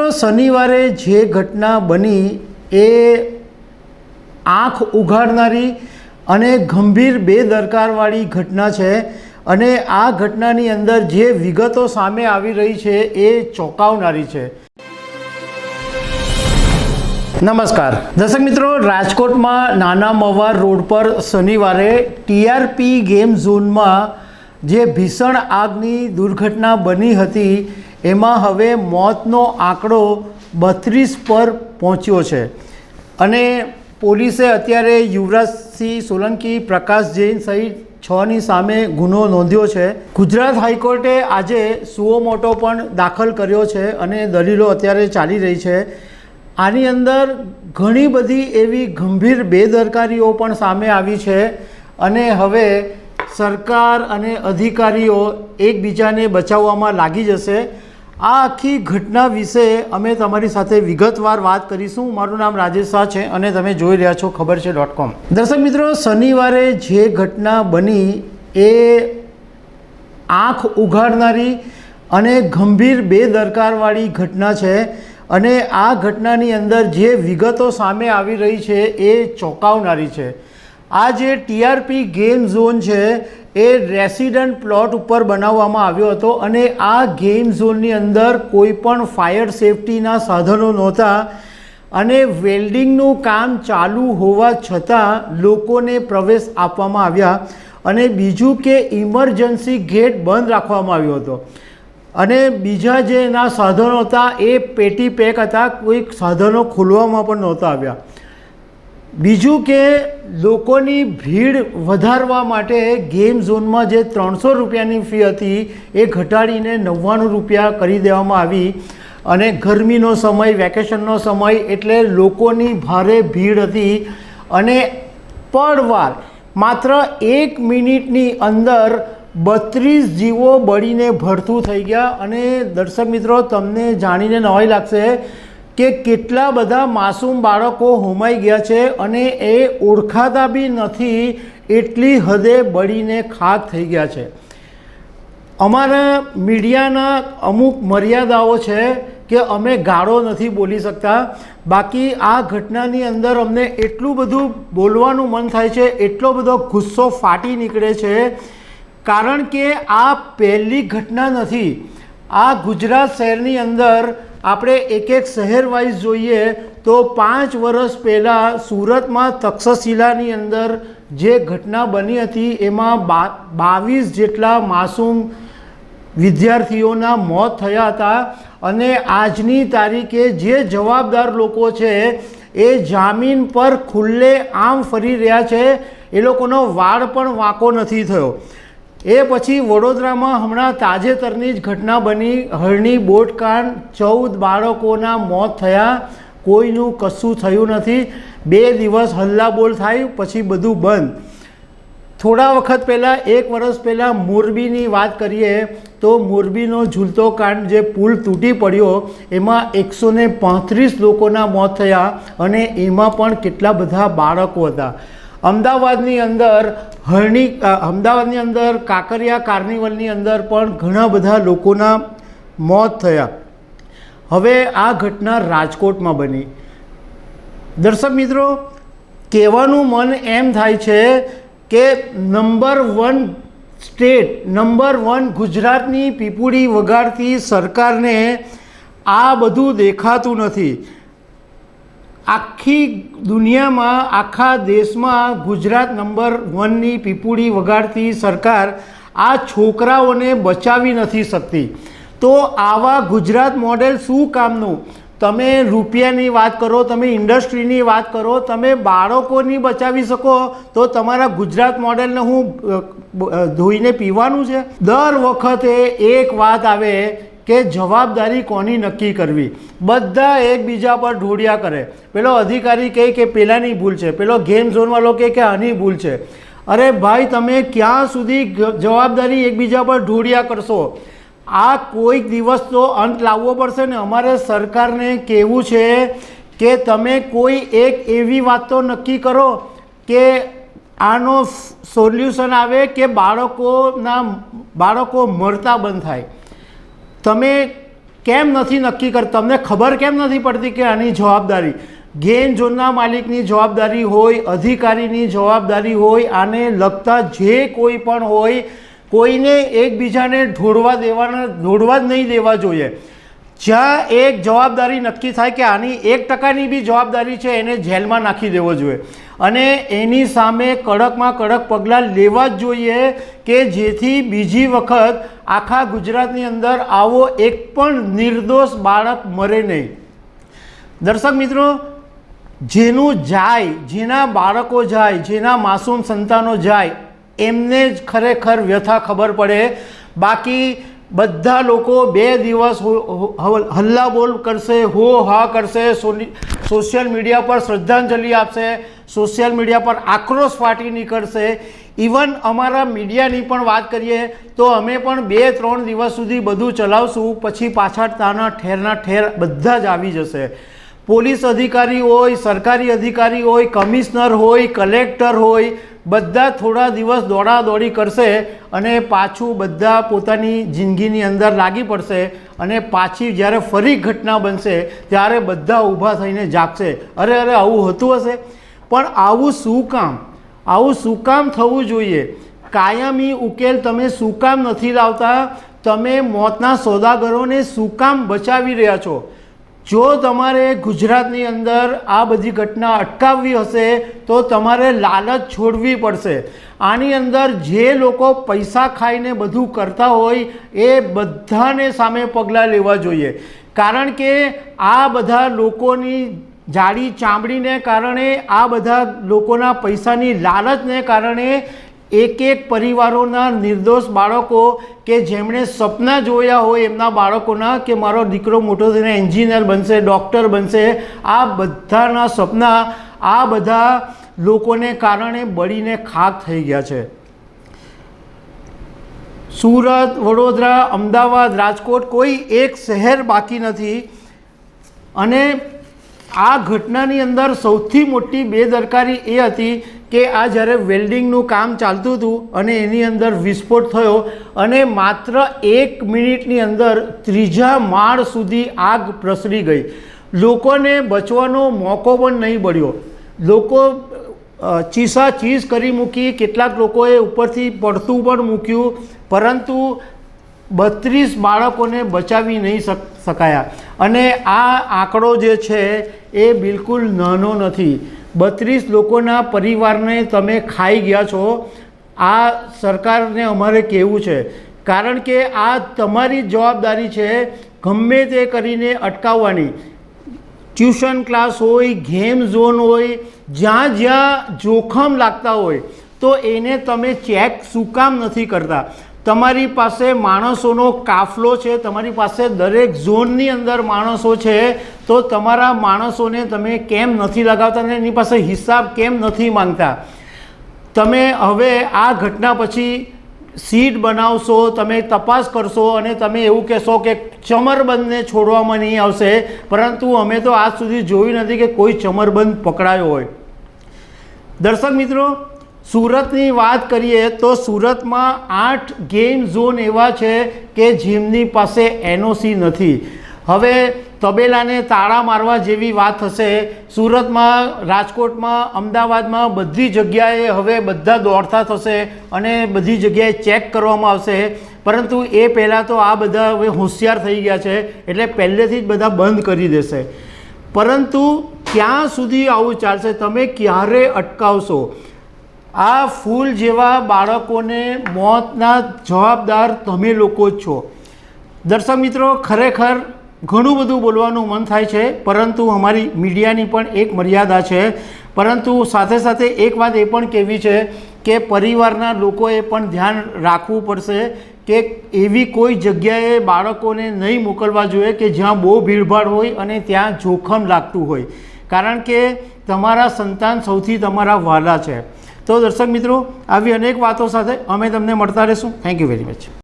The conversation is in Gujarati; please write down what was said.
મિત્રો, શનિવારે જે ઘટના બની એ આંખ ઉઘાડનારી અને ગંભીર બેદરકારવાળી ઘટના છે અને આ ઘટનાની અંદર જે વિગતો સામે આવી રહી છે એ ચોંકાવનારી છે। નમસ્કાર દર્શક મિત્રો, રાજકોટમાં નાના મવા રોડ પર શનિવારે ટીઆરપી ગેમ ઝોનમાં જે ભીષણ આગની દુર્ઘટના બની હતી એમાં હવે મોતનો આંકડો 32 પર પહોંચ્યો છે અને પોલીસે અત્યારે યુવરાજસિંહ સોલંકી, પ્રકાશ જૈન સહિત 6ની સામે ગુનો નોંધ્યો છે। ગુજરાત હાઈકોર્ટે આજે સુઓ મોટો પણ દાખલ કર્યો છે અને દલીલો અત્યારે ચાલી રહી છે। આની અંદર ઘણી બધી એવી ગંભીર બેદરકારીઓ પણ સામે આવી છે અને હવે સરકાર અને અધિકારીઓ એકબીજાને બચાવવામાં લાગી જશે। આ આખી ઘટના વિશે અમે તમારી સાથે વિગતવાર વાત કરીશું। મારું નામ રાજેશ શાહ છે અને તમે જોઈ રહ્યા છો ખબરછે.com। દર્શક મિત્રો, શનિવારે જે ઘટના બની એ આંખ ઉઘાડનારી અને ગંભીર બેદરકારવાળી ઘટના છે અને આ ઘટનાની અંદર જે વિગતો સામે આવી રહી છે એ ચોંકાવનારી છે। આ જે ટીઆરપી ગેમ ઝોન છે એ રેસિડન્ટ પ્લોટ ઉપર બનાવવામાં આવ્યો હતો અને આ ગેમ ઝોનની અંદર કોઈ પણ ફાયર સેફટીના સાધનો નહોતા અને વેલ્ડિંગનું કામ ચાલુ હોવા છતાં લોકોને પ્રવેશ આપવામાં આવ્યા અને બીજું કે ઇમરજન્સી ગેટ બંધ રાખવામાં આવ્યો હતો અને બીજા જે એના સાધનો હતા એ પેટી પેક હતા, કોઈ સાધનો ખોલવામાં પણ નહોતા આવ્યા। બીજું કે લોકોની ભીડ વધારવા માટે ગેમ ઝોનમાં જે 300 રૂપિયાની ફી હતી એ ઘટાડીને 99 રૂપિયા કરી દેવામાં આવી અને ગરમીનો સમય, વેકેશનનો સમય એટલે લોકોની ભારે ભીડ હતી અને પળવાર માત્ર 1 મિનિટની અંદર 32 જીવો બળીને ભડથું થઈ ગયા। અને દર્શક મિત્રો, તમને જાણીને નવાઈ લાગશે કે કેટલા બધા માસૂમ બાળકો હોમાઈ ગયા છે અને એ ઓળખાતા બી નથી, એટલી હદે બળીને ખાક થઈ ગયા છે। અમારા મીડિયાના અમુક મર્યાદાઓ છે કે અમે ગાળો નથી બોલી શકતા, બાકી આ ઘટનાની અંદર અમને એટલું બધું બોલવાનું મન થાય છે, એટલો બધો ગુસ્સો ફાટી નીકળે છે કારણ કે આ પહેલી ઘટના નથી। આ ગુજરાત શહેરની અંદર આપણે એક શહેર વાઇઝ જોઈએ તો 5 વર્ષ પહેલાં સુરતમાં તક્ષશિલાની અંદર જે ઘટના બની હતી એમાં 22 જેટલા માસૂમ વિદ્યાર્થીઓના મોત થયા હતા અને આજની તારીખે જે જવાબદાર લોકો છે એ જામીન પર ખુલ્લે આમ ફરી રહ્યા છે, એ લોકોનો વાળ પણ વાંકો નથી થયો। એ પછી વડોદરામાં હમણાં તાજેતરની જ ઘટના બની, હરણી બોટકાંડ, 14 બાળકોના મોત થયા, કોઈનું કશું થયું નથી। 2 દિવસ હલ્લાબોલ થાય પછી બધું બંધ। થોડા વખત પહેલાં, 1 વર્ષ પહેલાં મોરબીની વાત કરીએ તો મોરબીનો ઝૂલતો કાંડ, જે પુલ તૂટી પડ્યો એમાં 135 લોકોના મોત થયા અને એમાં પણ કેટલા બધા બાળકો હતા। અમદાવાદની અંદર કાંકરિયા કાર્નિવલની અંદર પણ ઘણા બધા લોકોના મોત થયા। હવે આ ઘટના રાજકોટમાં બની। દર્શક મિત્રો, કહેવાનું મન એમ થાય છે કે નંબર 1 સ્ટેટ, નંબર 1 ગુજરાતની પીપુડી વગાડતી સરકારને આ બધું દેખાતું નથી। આખી દુનિયામાં, આખા દેશમાં ગુજરાત નંબર 1ની પીપુડી વગાડતી સરકાર આ છોકરાઓને બચાવી નથી શકતી। તો આવા ગુજરાત મોડેલ શું કામનું? તમે રૂપિયાની વાત કરો, તમે ઇન્ડસ્ટ્રીની વાત કરો, તમે બાળકોની બચાવી શકો તો તમારા ગુજરાત મોડેલને હું ધોઈને પીવાનું છે? દર વખતે એક વાત આવે કે જવાબદારી કોની નક્કી કરવી, બધા એકબીજા પર ઢોળિયા કરે। પેલો અધિકારી કહે કે પેલાની ભૂલ છે, પેલો ગેમ ઝોનવાળો કહે કે આની ભૂલ છે। અરે ભાઈ, તમે ક્યાં સુધી જવાબદારી એકબીજા પર ઢોળિયા કરશો? આ કોઈક દિવસ તો અંત લાવવો પડશે ને। અમારે સરકારને કહેવું છે કે તમે કોઈ એક એવી વાત તો નક્કી કરો કે આનો સોલ્યુશન આવે કે બાળકો મરતા બંધ થાય। તમે કેમ નથી નક્કી કરતા? તમને ખબર કેમ નથી પડતી કે આની જવાબદારી ગેમ ઝોનના માલિકની જવાબદારી હોય, અધિકારીની જવાબદારી હોય, આને લગતા જે કોઈ પણ હોય, કોઈને એકબીજાને ઢોળવા જ નહીં દેવા જોઈએ. જ્યાં એક જવાબદારી નક્કી થાય કે આની 1% બી જવાબદારી છે, એને જેલમાં નાખી દેવો જોઈએ અને એની સામે કડકમાં કડક પગલાં લેવા જ જોઈએ કે જેથી બીજી વખત આખા ગુજરાતની અંદર આવો એક પણ નિર્દોષ બાળક મરે નહીં. દર્શક મિત્રો, જેનું જાય, જેના બાળકો જાય, જેના માસૂમ સંતાનો જાય, એમને જ ખરેખર વ્યથા ખબર પડે. બાકી બધા લોકો 2 દિવસ હલ્લાબોલ કરશે, હો હા કરશે, સોશિયલ મીડિયા પર શ્રદ્ધાંજલિ આપશે, સોશિયલ મીડિયા પર આક્રોશ ફાટી નીકળશે. ઇવન અમારા મીડિયાની પણ વાત કરીએ તો અમે પણ 2-3 દિવસ સુધી બધું ચલાવશું, પછી પાછા તાના ઠેરના ઠેર બધા જ આવી જશે. પોલીસ અધિકારી હોય, સરકારી અધિકારી હોય, કમિશનર હોય, કલેક્ટર હોય, બધા થોડા દિવસ દોડાદોડી કરશે અને પાછું બધા પોતાની જિંદગીની અંદર લાગી પડશે અને પાછી જ્યારે ફરી ઘટના બનશે ત્યારે બધા ઊભા થઈને જાગશે, અરે અરે આવું હતું હશે. પણ આવું શું કામ? આવું શું કામ થવું જોઈએ? કાયમી ઉકેલ તમે શું કામ નથી લાવતા? તમે મોતના સોદાગરોને શું કામ બચાવી રહ્યા છો? જો તમારે ગુજરાતની અંદર આ બધી ઘટના અટકાવવી હશે તો તમારે લાલચ છોડવી પડશે. આની અંદર જે લોકો પૈસા ખાઈને બધું કરતા હોય એ બધાને સામે પગલાં લેવા જોઈએ. કારણ કે આ બધા લોકોની જાડી ચામડીને કારણે, આ બધા લોકોના પૈસાની લાલચને કારણે એક પરિવારોના નિર્દોષ બાળકો કે જેમણે સપના જોયા હોય એમના બાળકોના કે મારો દીકરો મોટો થઈને એન્જિનિયર બનશે, ડૉક્ટર બનશે, આ બધાના સપના આ બધા લોકોને કારણે બળીને ખાક થઈ ગયા છે. સુરત, વડોદરા, અમદાવાદ, રાજકોટ, કોઈ એક શહેર બાકી નથી. અને આ ઘટનાની અંદર સૌથી મોટી બેદરકારી એ હતી કે આ જ્યારે વેલ્ડિંગનું કામ ચાલતું હતું અને એની અંદર વિસ્ફોટ થયો અને માત્ર 1 મિનિટની અંદર 3જા માળ સુધી આગ પ્રસરી ગઈ. લોકોને બચવાનો મોકો પણ નહીં મળ્યો. લોકો ચીસાચીસ કરી મૂકી, કેટલાક લોકોએ ઉપરથી પડતું પણ મૂક્યું, પરંતુ 32 બાળકોને બચાવી નહીં શકાયા. અને આ આંકડો જે છે એ બિલકુલ નાનો નથી. 32 લોકોના પરિવારને તમે ખાઈ ગયા છો. આ સરકારને અમારે કહેવું છે, કારણ કે આ તમારી જવાબદારી છે ગમે તે કરીને અટકાવવાની. ટ્યુશન ક્લાસ હોય, ગેમ ઝોન હોય, જ્યાં જ્યાં જોખમ લાગતા હોય તો એને તમે ચેક શું કામ નથી કરતા? તમારી પાસે માણસોનો કાફલો છે, તમારી પાસે દરેક ઝોનની અંદર માણસો છે, તો તમારા માણસોને તમે કેમ નથી લગાવતા અને એની પાસે હિસાબ કેમ નથી માંગતા? તમે હવે આ ઘટના પછી સીટ બનાવશો, તમે તપાસ કરશો અને તમે એવું કહેશો કે ચમરબંધને છોડવામાં નહીં આવશે, પરંતુ અમે તો આજ સુધી જોયું નથી કે કોઈ ચમરબંધ પકડાયો હોય. દર્શક મિત્રો, સુરતની વાત કરીએ તો સુરતમાં 8 ગેમ ઝોન એવા છે કે જેમની પાસે NOC નથી. હવે તબેલાને તાળા મારવા જેવી વાત થશે. સુરતમાં, રાજકોટમાં, અમદાવાદમાં બધી જગ્યાએ હવે બધા દોડતા થશે અને બધી જગ્યાએ ચેક કરવામાં આવશે. પરંતુ એ પહેલાં તો આ બધા હવે હોશિયાર થઈ ગયા છે એટલે પહેલેથી જ બધા બંધ કરી દેશે. પરંતુ ક્યાં સુધી આવું ચાલશે? તમે ક્યારે અટકાવશો? આ ફૂલ જેવા બાળકોને મોતના જવાબદાર તમે લોકો જ છો. દર્શક મિત્રો, ખરેખર ઘણું બધું બોલવાનું મન થાય છે, પરંતુ અમારી મીડિયાની પણ એક મર્યાદા છે. પરંતુ સાથે સાથે એક વાત એ પણ કહેવી છે કે પરિવારના લોકોએ પણ ધ્યાન રાખવું પડશે કે એવી કોઈ જગ્યાએ બાળકોને નહીં મોકલવા જોઈએ કે જ્યાં બહુ ભીડભાડ હોય અને ત્યાં જોખમ લાગતું હોય, કારણ કે તમારા સંતાન સૌથી તમારા વહાલા છે. તો દર્શક મિત્રો, આવી અનેક વાતો સાથે અમે તમને મળતા રહીશું. Thank you very much.